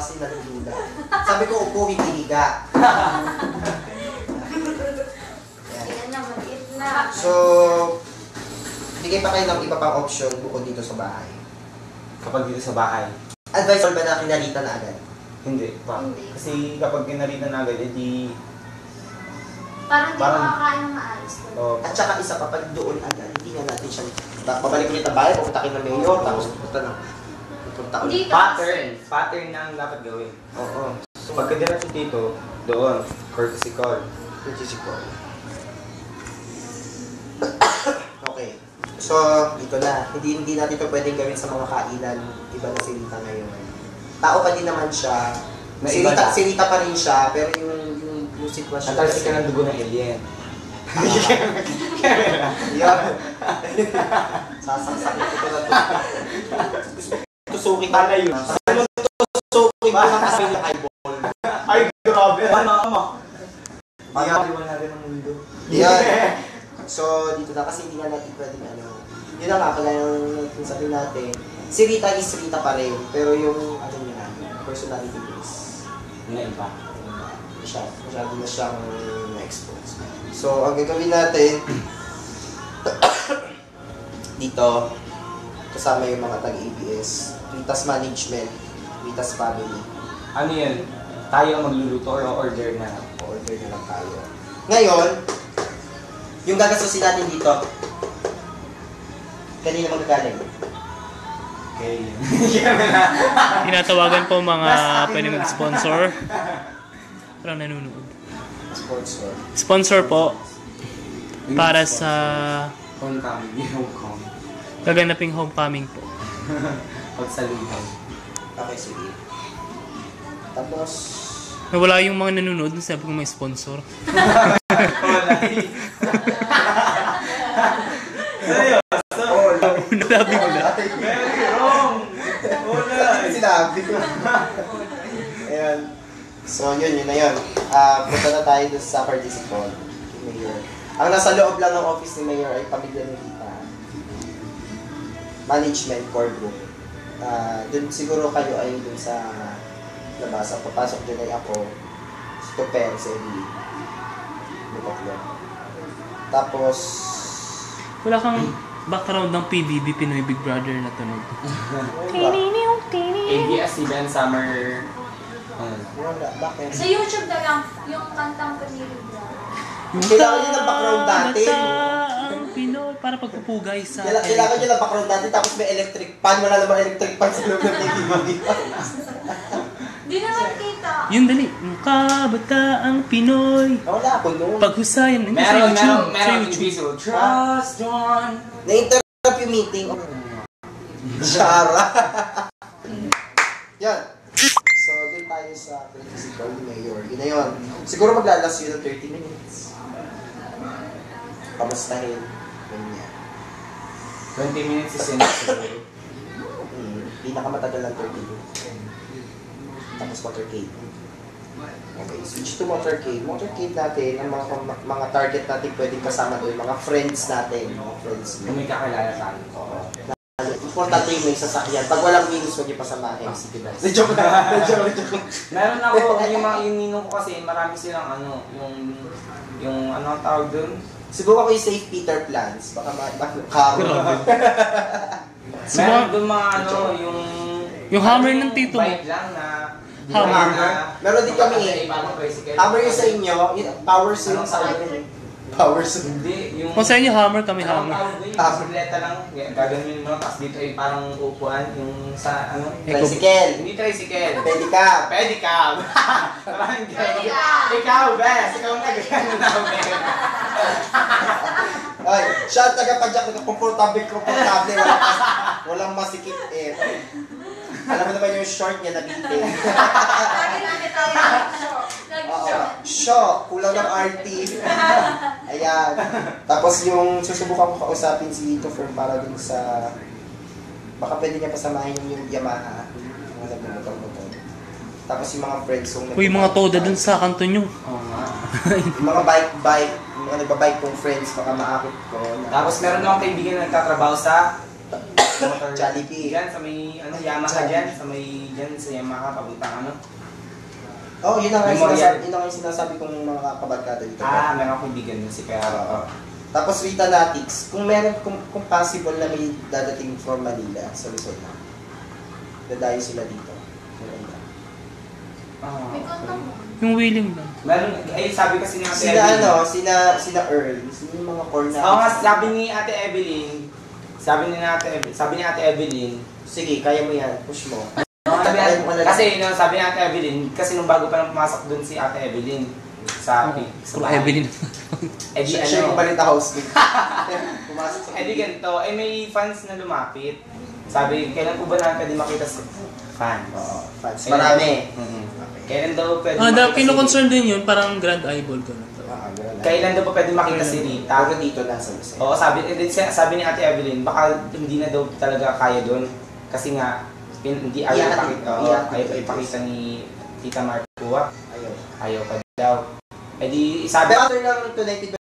kasi nalulula. Sabi ko, upo, hindi higa. So, bigay pa kayo ng iba pang option bukod dito sa bahay. Kapag dito sa bahay? Advisable ba na kinalita na agad? Hindi pa. Kasi kapag kinalita na agad, edi... Parang di makakain ng maayos. At saka isa pa, pag doon agad, hindi nga natin siya... Babalik ulit ang bahay, pupunta kayo ng mayor, tapos pupunta ulit. Pattern na ang dapat gawin. Oo. So, pagkadiretso dito, doon, courtesy call. Courtesy call. Okay. So, dito na. Hindi natin ito pwedeng gawin sa mga kainan. Iba na si Rita ngayon. Tao pa din naman siya. Si Rita pa rin siya, pero yung sitwasyon... Natalsik ka ng dugo ng alien. Yan. Sasaksakin ko na ito. Tusukin ko. Pala yun. Tusukin ko lang kasi yung eyeball. Ay, grabe. Ano? Pagkaliwan natin ang mundo. Yan. So, dito na kasi hindi na natin pwedeng ano. Yun na nga, pala yung sabihin natin. Si Rita is Rita pa rin, pero yung ano niya, personality is iba. Masyado na siyang na-expose. So, ang gagawin natin dito, kasama yung mga tag-ABS, Rita's Management, Rita's Family. Ano yun? Tayo ang magluluto or order na? Order na lang tayo. Ngayon, yung gagastusin natin dito, kanina magagaling. Okay. Tinatawagan po mga pwede mag-sponsor. Parang nanonood. Sponsor. Sponsor po para sa homecoming. gaganaping homecoming po. Pagsaluhan. Okay, sige. Tapos, Nawala yung mga nanonood, sabi ko may sponsor. Seryoso? Nasabi mo na. Very wrong! Wala! sinabi ko. Ayan. So, yun na yun. Punta na tayo doon sa participant, Mayor. Ang nasa loob lang ng office ni Mayor ay pamilya ni Rita. Management core group. Doon siguro kayo ay doon sa labas. Ang papasok doon ay ako, si Toper, si Eddie. Tapos, Wala kang background ng PBB, Pinoy Big Brother na tunog. ABS-CBN Summer... bakit? Sa YouTube na lang, yung kantang Panilibra. Kailangan nyo ng background natin. Ang Pinoy, para pagpupugay sa... Kailangan nyo ng background natin, tapos may electric fan. Wala naman electric fan sa loob ng PBB. Di naman kita. Yung dali, yung kabataang Pinoy. Wala ako noon. Paghusayan, hindi sa Meron YouTube. visual. Trust John. Na-interrupt yung meeting. Shara. Yan. So, doon tayo sa principal ni Mayor. Yun na yun. Siguro maglalas yun ng 30 minutes. Kamustahin. Ganyan. 20 minutes is enough. Pinakamatagal ng 30 minutes. Tapos motorcade. Okay, switch to motorcade. Motorcade natin, ang mga target natin pwedeng kasama doon, mga friends natin. Mga friends Kung may kakilala tayo. Importante yung may sasakyan. Pag walang minus, huwag yung pasamahin. Sige ba? Joke lang. Meron ako, yung ninong ko kasi, marami silang yung ano ang tawag dun? Subukan ko yung Safe Peter plans. Baka karo. Meron dun mga Yung hammer ng tito mo. bike lang na... Hammer? Meron din kami eh. Hammer yung sa inyo, power swing sa akin. Power swing. Hindi, yung... Kung sa inyo hammer, kami hammer. Yung bisikleta lang, gagawin mo, tapos dito ay parang upuan, yung sa ano? Tricycle. Hindi tricycle. Pedicab. Pedicab. Parang Pedicab. Ikaw, best. Ikaw ang nagagano namin. Ay, siya tagapadyak, komportable. Walang masikip eh. Alam mo naman yung short niya nabitin. Lagi namin tayo Shock, kulang ng RT. Ayan. Tapos yung susubukan ko kausapin si Lito Firm para dun sa... Baka pwede niya pasamahin yung Yamaha. Yung nagmumotor-motor. Tapos yung mga friends yung... Uy, mga toda dun sa kanto nyo. Oo nga. Yung mga bike, yung mga nagbabike kong friends, baka maakit ko. Tapos meron akong kaibigan na nagtatrabaho sa motor. Jollibee. Diyan sa may, Yamaha dyan. Sa may, dyan sa Yamaha, pabuntang Oh, yun ang Memorial. sinasabi kong mga kabarkada dito. meron akong kaibigan dun si Kaya. Tapos Rita Natics, kung meron, kung possible na may dadating from Manila sa Luzon na, dadayo sila dito. May contact mo. Yung willing lang. Meron, sabi kasi ni Ate Sina Evelyn. sina Earl, sino yung mga core na. Oo nga, sabi ni Ate Evelyn, sabi ni Ate Evelyn, Sige, kaya mo yan, push mo. sabi ni Ate Evelyn, kasi nung bago pa nang pumasok dun si Ate Evelyn sa Puro Evelyn. Siya yung palit na house mate. Pumasok sa ganito, may fans na lumapit. Sabi, kailan po ba namin pwede makita sa fans? Oo, fans. Kailan- Marami. Kailan daw pwede Kino-concern din yun, parang grand eyeball ka na. Kailan daw pa pwede makita si Rita? Pero dito na sa Luzon. Oo, sabi ni Ate Evelyn, baka hindi na daw talaga kaya doon. Kasi nga, hindi ayaw ipakita ni Tita Marcua. Ayaw. Ayaw pa daw. Eh di, sabi Pero after ng 2020